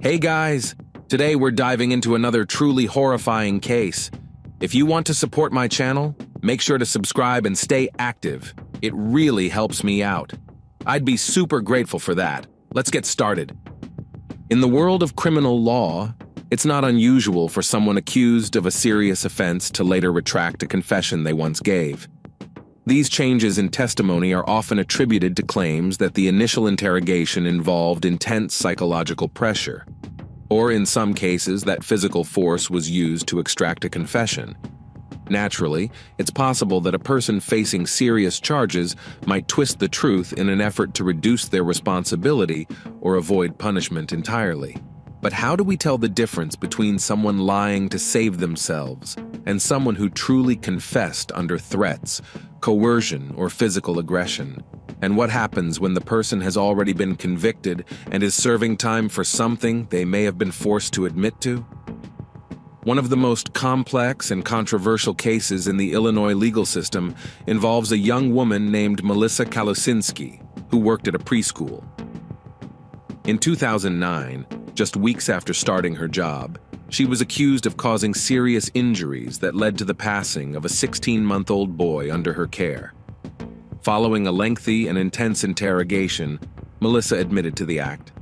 Hey guys, today we're diving into another truly horrifying case. If you want to support my channel, make sure to subscribe and stay active. It really helps me out. I'd be super grateful for that. Let's get started. In the world of criminal law, it's not unusual for someone accused of a serious offense to later retract a confession they once gave. These changes in testimony are often attributed to claims that the initial interrogation involved intense psychological pressure, or in some cases that physical force was used to extract a confession. Naturally, it's possible that a person facing serious charges might twist the truth in an effort to reduce their responsibility or avoid punishment entirely. But how do we tell the difference between someone lying to save themselves and someone who truly confessed under threats, coercion, or physical aggression? And what happens when the person has already been convicted and is serving time for something they may have been forced to admit to? One of the most complex and controversial cases in the Illinois legal system involves a young woman named Melissa Kalosinski, who worked at a preschool. In 2009, just weeks after starting her job, she was accused of causing serious injuries that led to the passing of a 16-month-old boy under her care. Following a lengthy and intense interrogation, Melissa admitted to the act.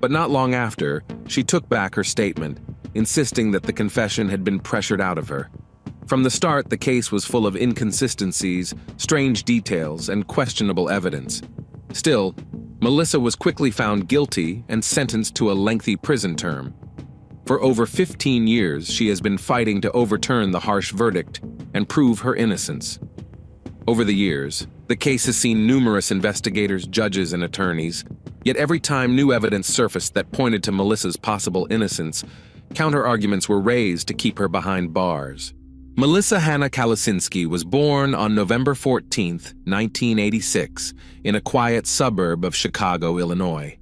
But not long after, she took back her statement, insisting that the confession had been pressured out of her. From the start, the case was full of inconsistencies, strange details, and questionable evidence. Still, Melissa was quickly found guilty and sentenced to a lengthy prison term. For over 15 years, she has been fighting to overturn the harsh verdict and prove her innocence. Over the years, the case has seen numerous investigators, judges, and attorneys, yet every time new evidence surfaced that pointed to Melissa's possible innocence, counter-arguments were raised to keep her behind bars. Melissa Hannah Kalosinski was born on November 14, 1986, in a quiet suburb of Chicago, Illinois.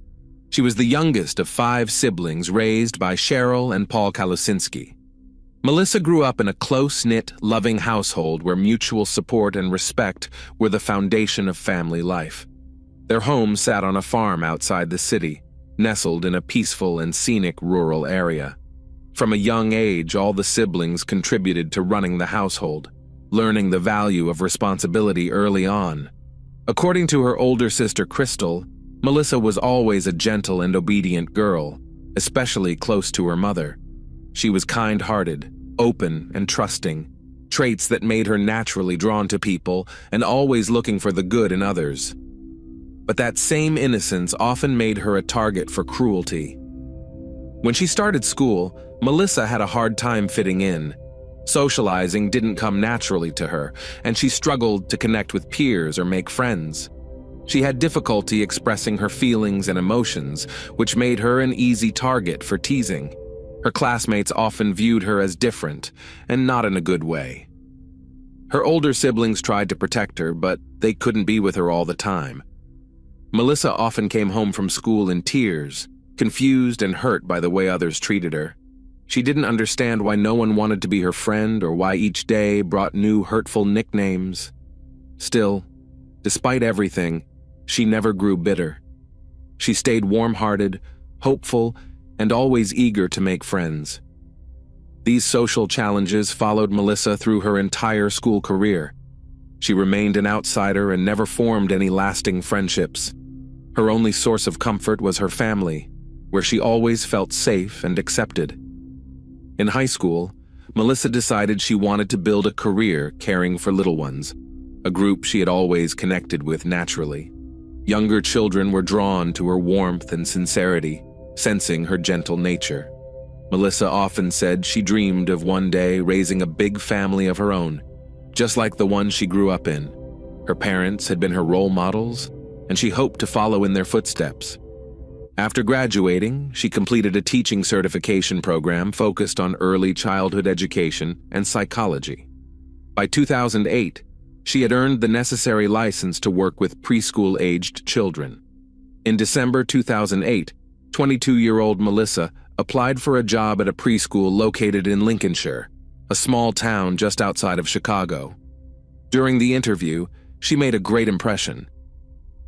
She was the youngest of 5 siblings raised by Cheryl and Paul Kalosinski. Melissa grew up in a close-knit, loving household where mutual support and respect were the foundation of family life. Their home sat on a farm outside the city, nestled in a peaceful and scenic rural area. From a young age, all the siblings contributed to running the household, learning the value of responsibility early on. According to her older sister Crystal, Melissa was always a gentle and obedient girl, especially close to her mother. She was kind-hearted, open, and trusting, traits that made her naturally drawn to people and always looking for the good in others. But that same innocence often made her a target for cruelty. When she started school, Melissa had a hard time fitting in. Socializing didn't come naturally to her, and she struggled to connect with peers or make friends. She had difficulty expressing her feelings and emotions, which made her an easy target for teasing. Her classmates often viewed her as different, and not in a good way. Her older siblings tried to protect her, but they couldn't be with her all the time. Melissa often came home from school in tears, confused and hurt by the way others treated her. She didn't understand why no one wanted to be her friend or why each day brought new hurtful nicknames. Still, despite everything, she never grew bitter. She stayed warm-hearted, hopeful, and always eager to make friends. These social challenges followed Melissa through her entire school career. She remained an outsider and never formed any lasting friendships. Her only source of comfort was her family, where she always felt safe and accepted. In high school, Melissa decided she wanted to build a career caring for little ones, a group she had always connected with naturally. Younger children were drawn to her warmth and sincerity, sensing her gentle nature. Melissa often said she dreamed of one day raising a big family of her own, just like the one she grew up in. Her parents had been her role models, and she hoped to follow in their footsteps. After graduating, she completed a teaching certification program focused on early childhood education and psychology. By 2008, she had earned the necessary license to work with preschool-aged children. In December 2008, 22-year-old Melissa applied for a job at a preschool located in Lincolnshire, a small town just outside of Chicago. During the interview, she made a great impression.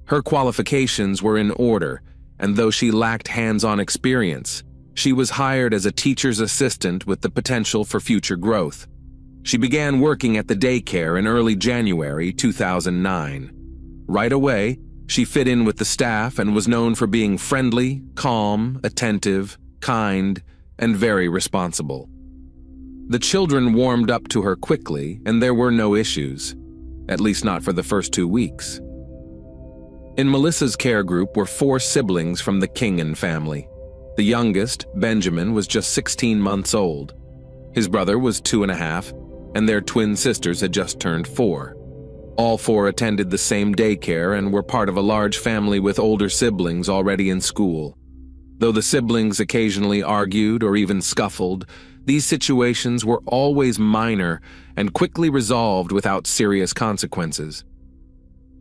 Her qualifications were in order, and though she lacked hands-on experience, She was hired as a teacher's assistant with the potential for future growth. She began working at the daycare in early January 2009. Right away, she fit in with the staff and was known for being friendly, calm, attentive, kind, and very responsible. The children warmed up to her quickly, and there were no issues, at least not for the first 2 weeks. In Melissa's care group were 4 siblings from the Kingan family. The youngest, Benjamin, was just 16 months old. His brother was 2.5, and their twin sisters had just turned 4. All 4 attended the same daycare and were part of a large family with older siblings already in school. Though the siblings occasionally argued or even scuffled, these situations were always minor and quickly resolved without serious consequences.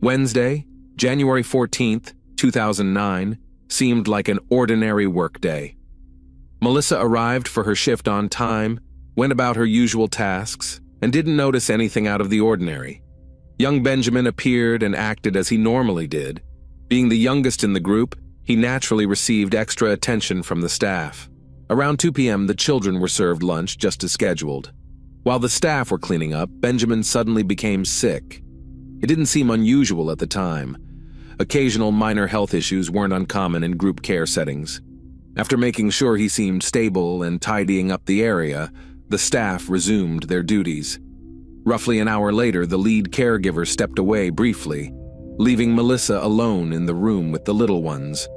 Wednesday, January 14th, 2009, seemed like an ordinary workday. Melissa arrived for her shift on time, went about her usual tasks, and didn't notice anything out of the ordinary. Young Benjamin appeared and acted as he normally did. Being the youngest in the group, he naturally received extra attention from the staff. Around 2 p.m., the children were served lunch just as scheduled. While the staff were cleaning up, Benjamin suddenly became sick. It didn't seem unusual at the time. Occasional minor health issues weren't uncommon in group care settings. After making sure he seemed stable and tidying up the area, the staff resumed their duties. Roughly an hour later, the lead caregiver stepped away briefly, leaving Melissa alone in the room with the little ones.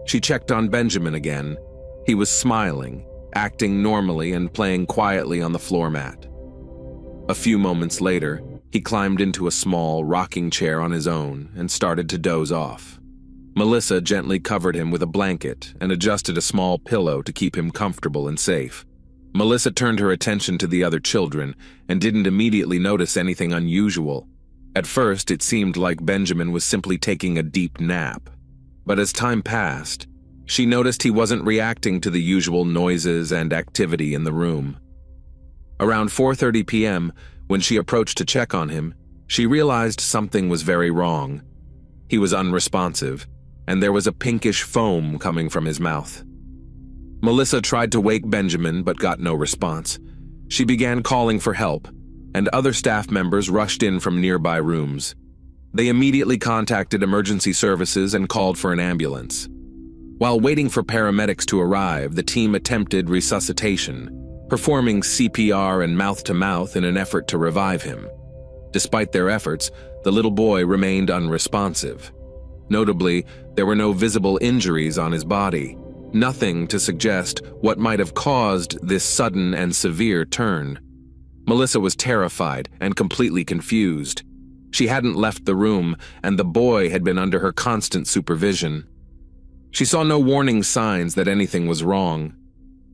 She checked on Benjamin again. He was smiling, acting normally and playing quietly on the floor mat. A few moments later, he climbed into a small rocking chair on his own and started to doze off. Melissa gently covered him with a blanket and adjusted a small pillow to keep him comfortable and safe. Melissa turned her attention to the other children and didn't immediately notice anything unusual. At first, it seemed like Benjamin was simply taking a deep nap. But as time passed, she noticed he wasn't reacting to the usual noises and activity in the room. Around 4:30 p.m., when she approached to check on him, she realized something was very wrong. He was unresponsive, and there was a pinkish foam coming from his mouth. Melissa tried to wake Benjamin but got no response. She began calling for help, and other staff members rushed in from nearby rooms. They immediately contacted emergency services and called for an ambulance. While waiting for paramedics to arrive, the team attempted resuscitation, performing CPR and mouth-to-mouth in an effort to revive him. Despite their efforts, the little boy remained unresponsive. Notably, there were no visible injuries on his body, nothing to suggest what might have caused this sudden and severe turn. Melissa was terrified and completely confused. She hadn't left the room, and the boy had been under her constant supervision. She saw no warning signs that anything was wrong.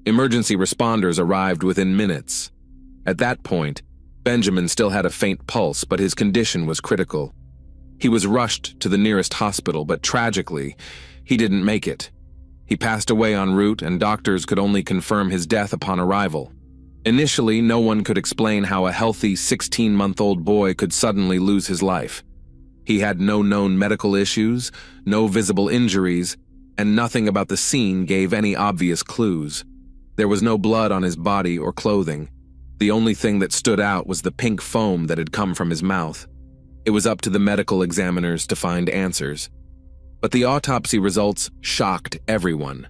Emergency responders arrived within minutes. At that point, Benjamin still had a faint pulse, but his condition was critical. He was rushed to the nearest hospital, but tragically, he didn't make it. He passed away en route, and doctors could only confirm his death upon arrival. Initially, no one could explain how a healthy 16-month-old boy could suddenly lose his life. He had no known medical issues, no visible injuries, and nothing about the scene gave any obvious clues. There was no blood on his body or clothing. The only thing that stood out was the pink foam that had come from his mouth. It was up to the medical examiners to find answers. But the autopsy results shocked everyone.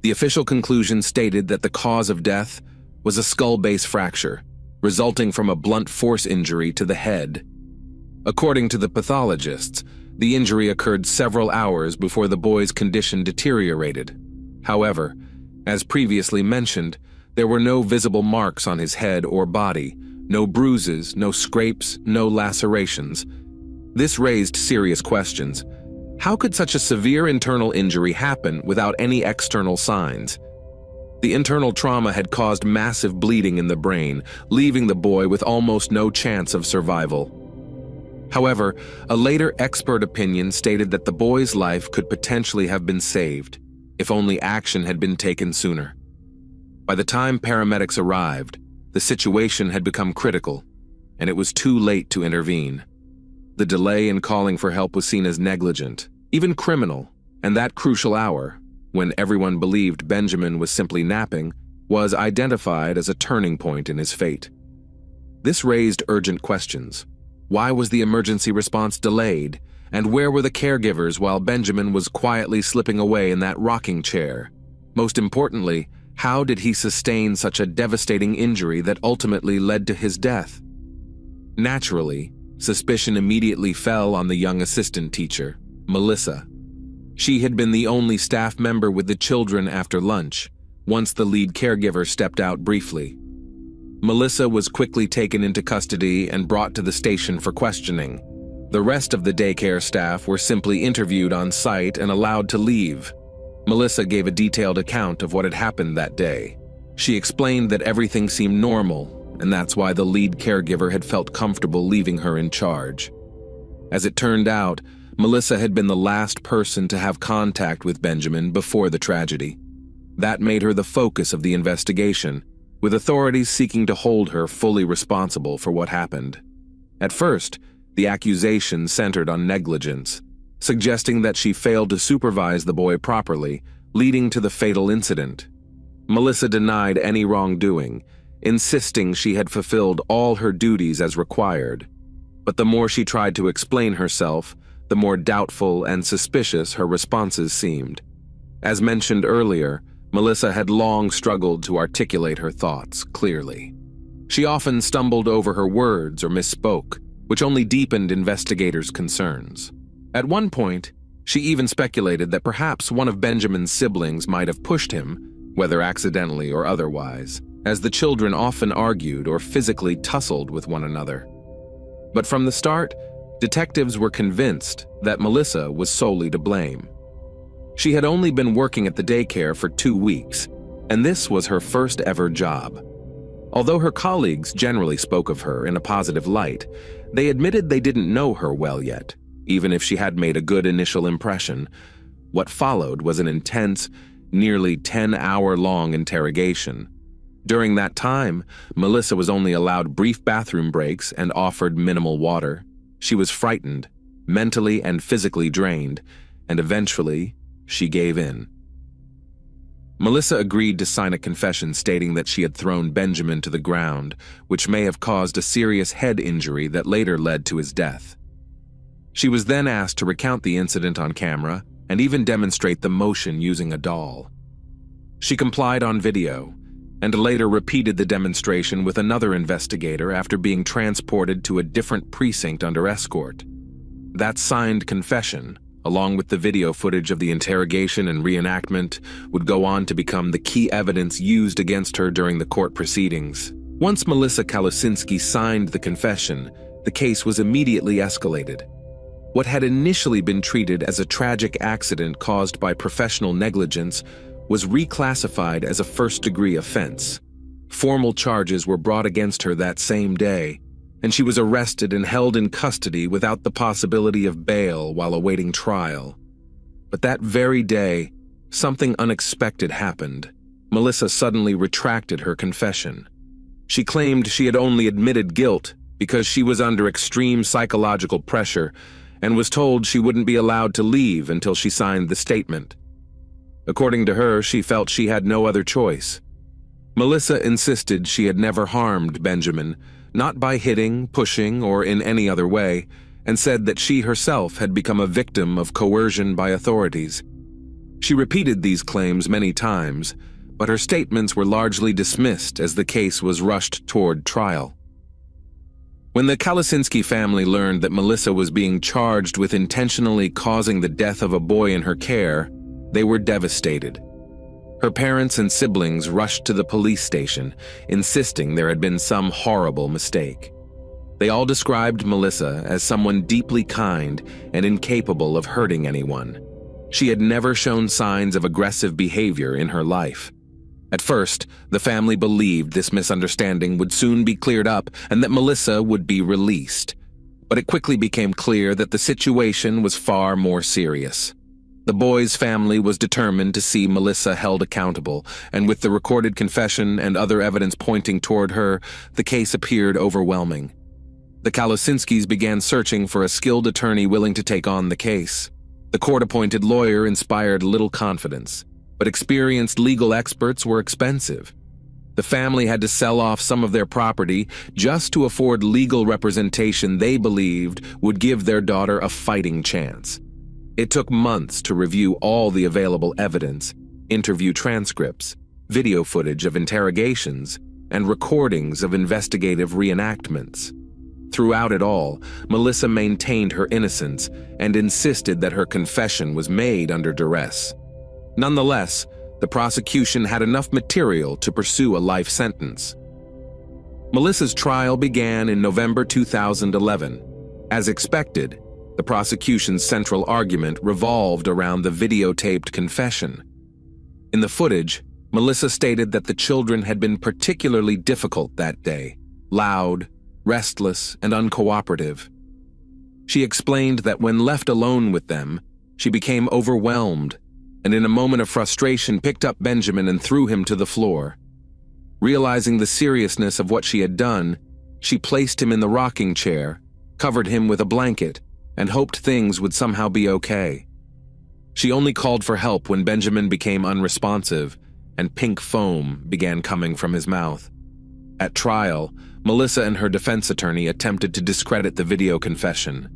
The official conclusion stated that the cause of death was a skull-base fracture, resulting from a blunt force injury to the head. According to the pathologists, the injury occurred several hours before the boy's condition deteriorated. However, as previously mentioned, there were no visible marks on his head or body, no bruises, no scrapes, no lacerations. This raised serious questions. How could such a severe internal injury happen without any external signs? The internal trauma had caused massive bleeding in the brain, leaving the boy with almost no chance of survival. However, a later expert opinion stated that the boy's life could potentially have been saved if only action had been taken sooner. By the time paramedics arrived, the situation had become critical, and it was too late to intervene. The delay in calling for help was seen as negligent, even criminal, and that crucial hour, when everyone believed Benjamin was simply napping, was identified as a turning point in his fate. This raised urgent questions. Why was the emergency response delayed? And where were the caregivers while Benjamin was quietly slipping away in that rocking chair? Most importantly, how did he sustain such a devastating injury that ultimately led to his death? Naturally, suspicion immediately fell on the young assistant teacher, Melissa. She had been the only staff member with the children after lunch, once the lead caregiver stepped out briefly. Melissa was quickly taken into custody and brought to the station for questioning. The rest of the daycare staff were simply interviewed on site and allowed to leave. Melissa gave a detailed account of what had happened that day. She explained that everything seemed normal, and that's why the lead caregiver had felt comfortable leaving her in charge. As it turned out, Melissa had been the last person to have contact with Benjamin before the tragedy. That made her the focus of the investigation, with authorities seeking to hold her fully responsible for what happened. At first, the accusation centered on negligence, suggesting that she failed to supervise the boy properly, leading to the fatal incident. Melissa denied any wrongdoing, insisting she had fulfilled all her duties as required. But the more she tried to explain herself, the more doubtful and suspicious her responses seemed. As mentioned earlier, Melissa had long struggled to articulate her thoughts clearly. She often stumbled over her words or misspoke, which only deepened investigators' concerns. At one point, she even speculated that perhaps one of Benjamin's siblings might have pushed him, whether accidentally or otherwise, as the children often argued or physically tussled with one another. But from the start, detectives were convinced that Melissa was solely to blame. She had only been working at the daycare for 2 weeks, and this was her first ever job. Although her colleagues generally spoke of her in a positive light, they admitted they didn't know her well yet, even if she had made a good initial impression. What followed was an intense, nearly 10-hour-long interrogation. During that time, Melissa was only allowed brief bathroom breaks and offered minimal water. She was frightened, mentally and physically drained, and eventually, she gave in. Melissa agreed to sign a confession stating that she had thrown Benjamin to the ground, which may have caused a serious head injury that later led to his death. She was then asked to recount the incident on camera and even demonstrate the motion using a doll. She complied on video, and later repeated the demonstration with another investigator after being transported to a different precinct under escort. That signed confession, along with the video footage of the interrogation and reenactment, would go on to become the key evidence used against her during the court proceedings. Once Melissa Kalasinski signed the confession, the case was immediately escalated. What had initially been treated as a tragic accident caused by professional negligence was reclassified as a first-degree offense. Formal charges were brought against her that same day, and she was arrested and held in custody without the possibility of bail while awaiting trial. But that very day, something unexpected happened. Melissa suddenly retracted her confession. She claimed she had only admitted guilt because she was under extreme psychological pressure and was told she wouldn't be allowed to leave until she signed the statement. According to her, she felt she had no other choice. Melissa insisted she had never harmed Benjamin, not by hitting, pushing, or in any other way, and said that she herself had become a victim of coercion by authorities. She repeated these claims many times, but her statements were largely dismissed as the case was rushed toward trial. When the Kalasinski family learned that Melissa was being charged with intentionally causing the death of a boy in her care, they were devastated. Her parents and siblings rushed to the police station, insisting there had been some horrible mistake. They all described Melissa as someone deeply kind and incapable of hurting anyone. She had never shown signs of aggressive behavior in her life. At first, the family believed this misunderstanding would soon be cleared up and that Melissa would be released. But it quickly became clear that the situation was far more serious. The boy's family was determined to see Melissa held accountable, and with the recorded confession and other evidence pointing toward her, the case appeared overwhelming. The Kalasinskis began searching for a skilled attorney willing to take on the case. The court-appointed lawyer inspired little confidence. but experienced legal experts were expensive. The family had to sell off some of their property just to afford legal representation they believed would give their daughter a fighting chance. It took months to review all the available evidence, interview transcripts, video footage of interrogations, and recordings of investigative reenactments. Throughout it all, Melissa maintained her innocence and insisted that her confession was made under duress. Nonetheless, the prosecution had enough material to pursue a life sentence. Melissa's trial began in November 2011. As expected, the prosecution's central argument revolved around the videotaped confession. In the footage, Melissa stated that the children had been particularly difficult that day, loud, restless, and uncooperative. She explained that when left alone with them, she became overwhelmed and in a moment of frustration picked up Benjamin and threw him to the floor. Realizing the seriousness of what she had done, she placed him in the rocking chair, covered him with a blanket, and hoped things would somehow be okay. She only called for help when Benjamin became unresponsive and pink foam began coming from his mouth. At trial, Melissa and her defense attorney attempted to discredit the video confession.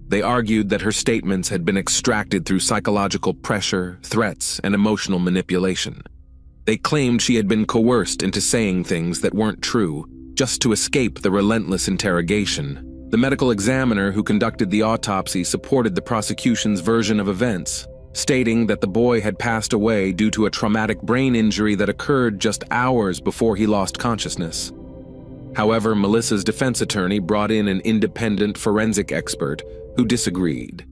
They argued that her statements had been extracted through psychological pressure, threats, and emotional manipulation. They claimed she had been coerced into saying things that weren't true, just to escape the relentless interrogation. The medical examiner who conducted the autopsy supported the prosecution's version of events, stating that the boy had passed away due to a traumatic brain injury that occurred just hours before he lost consciousness. However, Melissa's defense attorney brought in an independent forensic expert who disagreed.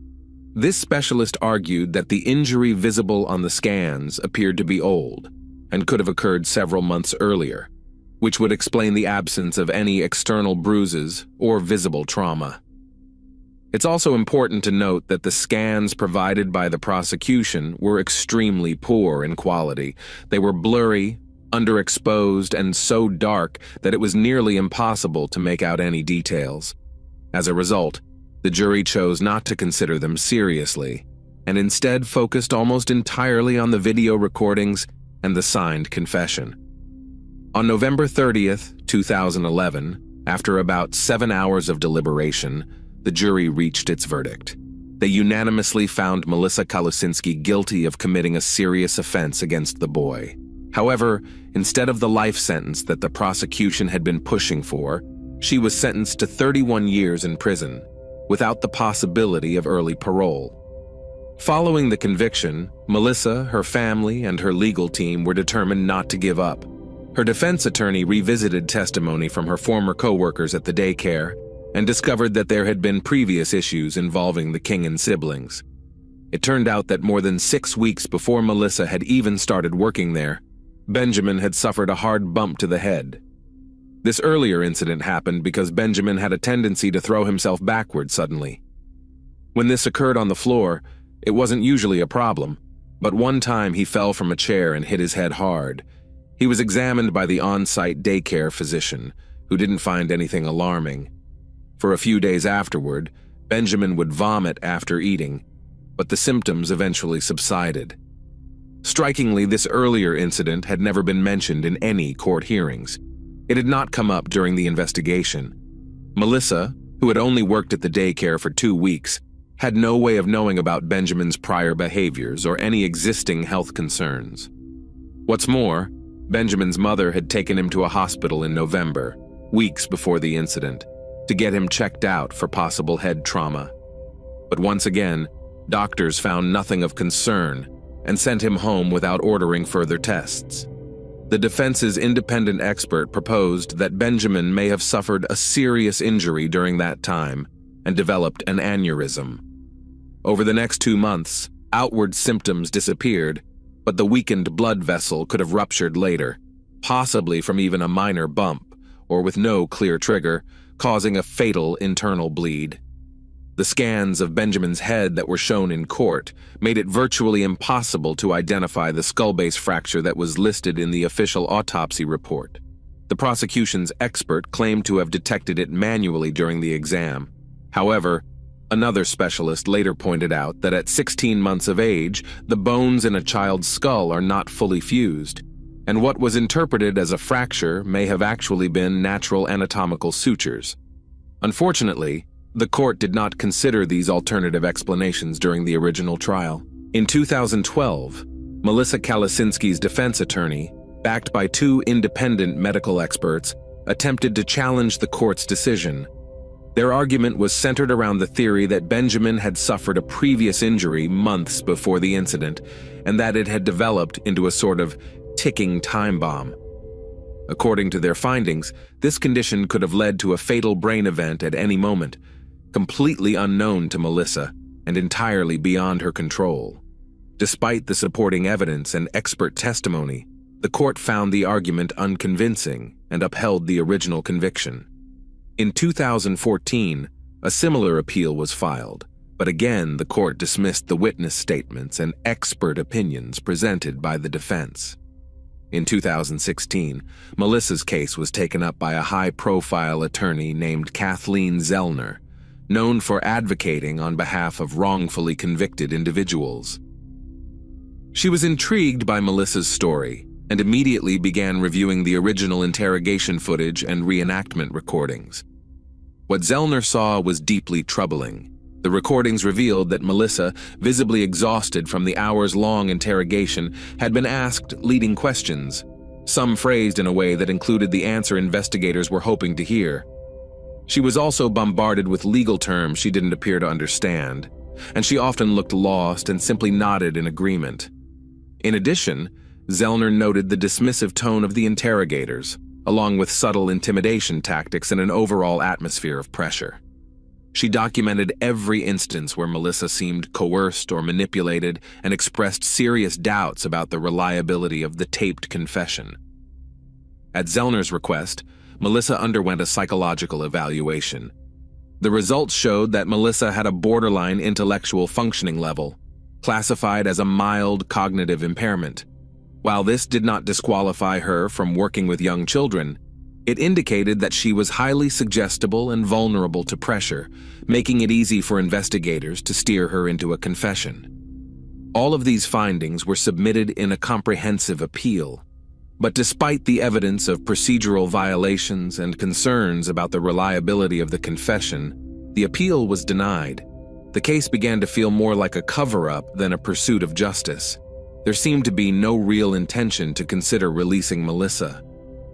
This specialist argued that the injury visible on the scans appeared to be old and could have occurred several months earlier, which would explain the absence of any external bruises or visible trauma. It's also important to note that the scans provided by the prosecution were extremely poor in quality. They were blurry, underexposed, and so dark that it was nearly impossible to make out any details. As a result, the jury chose not to consider them seriously, and instead focused almost entirely on the video recordings and the signed confession. On November 30th, 2011, after about 7 hours of deliberation, the jury reached its verdict. They unanimously found Melissa Kalusinski guilty of committing a serious offense against the boy. However, instead of the life sentence that the prosecution had been pushing for, she was sentenced to 31 years in prison, without the possibility of early parole. Following the conviction, Melissa, her family, and her legal team were determined not to give up. Her defense attorney revisited testimony from her former co-workers at the daycare and discovered that there had been previous issues involving the Kingen siblings. It turned out that more than 6 weeks before Melissa had even started working there, Benjamin had suffered a hard bump to the head. This earlier incident happened because Benjamin had a tendency to throw himself backward suddenly. When this occurred on the floor, it wasn't usually a problem, but one time he fell from a chair and hit his head hard. He was examined by the on-site daycare physician, who didn't find anything alarming. For a few days afterward, Benjamin would vomit after eating, but the symptoms eventually subsided. Strikingly, this earlier incident had never been mentioned in any court hearings. It had not come up during the investigation. Melissa, who had only worked at the daycare for 2 weeks, had no way of knowing about Benjamin's prior behaviors or any existing health concerns. What's more, Benjamin's mother had taken him to a hospital in November, weeks before the incident, to get him checked out for possible head trauma. But once again, doctors found nothing of concern and sent him home without ordering further tests. The defense's independent expert proposed that Benjamin may have suffered a serious injury during that time and developed an aneurysm. Over the next 2 months, outward symptoms disappeared, but the weakened blood vessel could have ruptured later, possibly from even a minor bump or with no clear trigger, causing a fatal internal bleed. The scans of Benjamin's head that were shown in court made it virtually impossible to identify the skull base fracture that was listed in the official autopsy report. The prosecution's expert claimed to have detected it manually during the exam. However, Another specialist later pointed out that at 16 months of age, the bones in a child's skull are not fully fused, and what was interpreted as a fracture may have actually been natural anatomical sutures. Unfortunately, the court did not consider these alternative explanations during the original trial. In 2012, Melissa Kalasinski's defense attorney, backed by two independent medical experts, attempted to challenge the court's decision. Their argument was centered around the theory that Benjamin had suffered a previous injury months before the incident, and that it had developed into a sort of ticking time bomb. According to their findings, this condition could have led to a fatal brain event at any moment, completely unknown to Melissa and entirely beyond her control. Despite the supporting evidence and expert testimony, the court found the argument unconvincing and upheld the original conviction. In 2014, a similar appeal was filed, but again the court dismissed the witness statements and expert opinions presented by the defense. In 2016, Melissa's case was taken up by a high-profile attorney named Kathleen Zellner, known for advocating on behalf of wrongfully convicted individuals. She was intrigued by Melissa's story and immediately began reviewing the original interrogation footage and reenactment recordings. What Zellner saw was deeply troubling. The recordings revealed that Melissa, visibly exhausted from the hours-long interrogation, had been asked leading questions, some phrased in a way that included the answer investigators were hoping to hear. She was also bombarded with legal terms she didn't appear to understand, and she often looked lost and simply nodded in agreement. In addition, Zellner noted the dismissive tone of the interrogators, along with subtle intimidation tactics and an overall atmosphere of pressure. She documented every instance where Melissa seemed coerced or manipulated and expressed serious doubts about the reliability of the taped confession. At Zellner's request, Melissa underwent a psychological evaluation. The results showed that Melissa had a borderline intellectual functioning level, classified as a mild cognitive impairment. While this did not disqualify her from working with young children, it indicated that she was highly suggestible and vulnerable to pressure, making it easy for investigators to steer her into a confession. All of these findings were submitted in a comprehensive appeal, but despite the evidence of procedural violations and concerns about the reliability of the confession, the appeal was denied. The case began to feel more like a cover-up than a pursuit of justice. There seemed to be no real intention to consider releasing Melissa.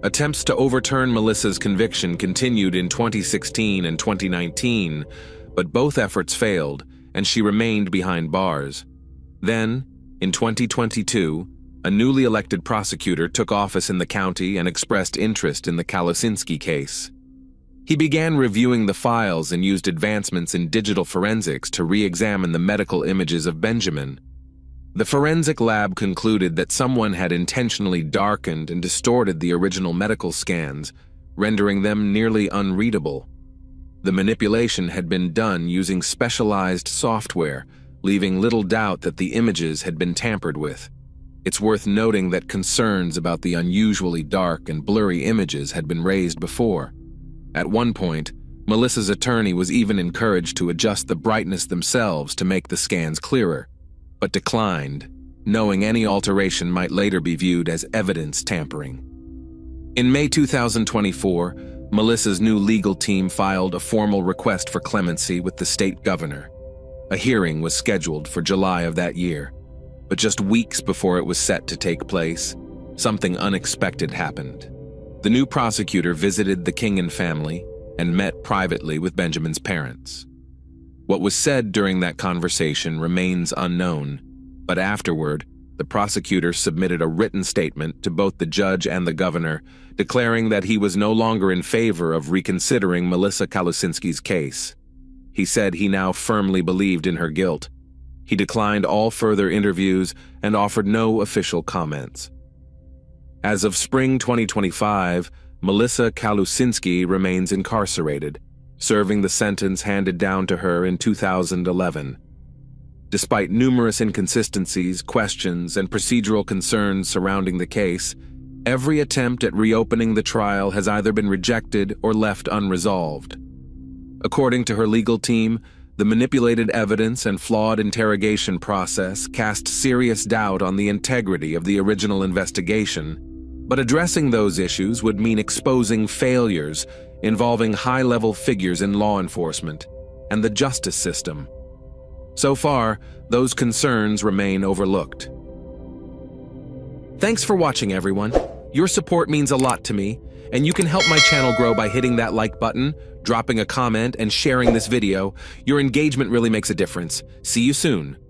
Attempts to overturn Melissa's conviction continued in 2016 and 2019, but both efforts failed, and she remained behind bars. Then, in 2022, a newly elected prosecutor took office in the county and expressed interest in the Kalasinski case. He began reviewing the files and used advancements in digital forensics to re-examine the medical images of Benjamin. The forensic lab concluded that someone had intentionally darkened and distorted the original medical scans, rendering them nearly unreadable. The manipulation had been done using specialized software, leaving little doubt that the images had been tampered with. It's worth noting that concerns about the unusually dark and blurry images had been raised before. At one point, Melissa's attorney was even encouraged to adjust the brightness themselves to make the scans clearer, but declined, knowing any alteration might later be viewed as evidence tampering. In May 2024, Melissa's new legal team filed a formal request for clemency with the state governor. A hearing was scheduled for July of that year, but just weeks before it was set to take place, something unexpected happened. The new prosecutor visited the Kingan family and met privately with Benjamin's parents. What was said during that conversation remains unknown, but afterward, the prosecutor submitted a written statement to both the judge and the governor, declaring that he was no longer in favor of reconsidering Melissa Kalasinski's case. He said he now firmly believed in her guilt. He declined all further interviews and offered no official comments. As of spring 2025, Melissa Kalasinski remains incarcerated, serving the sentence handed down to her in 2011. Despite numerous inconsistencies, questions, and procedural concerns surrounding the case, every attempt at reopening the trial has either been rejected or left unresolved. According to her legal team, The manipulated evidence and flawed interrogation process cast serious doubt on the integrity of the original investigation, but addressing those issues would mean exposing failures involving high-level figures in law enforcement and the justice system. So far, those concerns remain overlooked. Thanks for watching, everyone. Your support means a lot to me, and you can help my channel grow by hitting that like button, dropping a comment, and sharing this video. Your engagement really makes a difference. See you soon.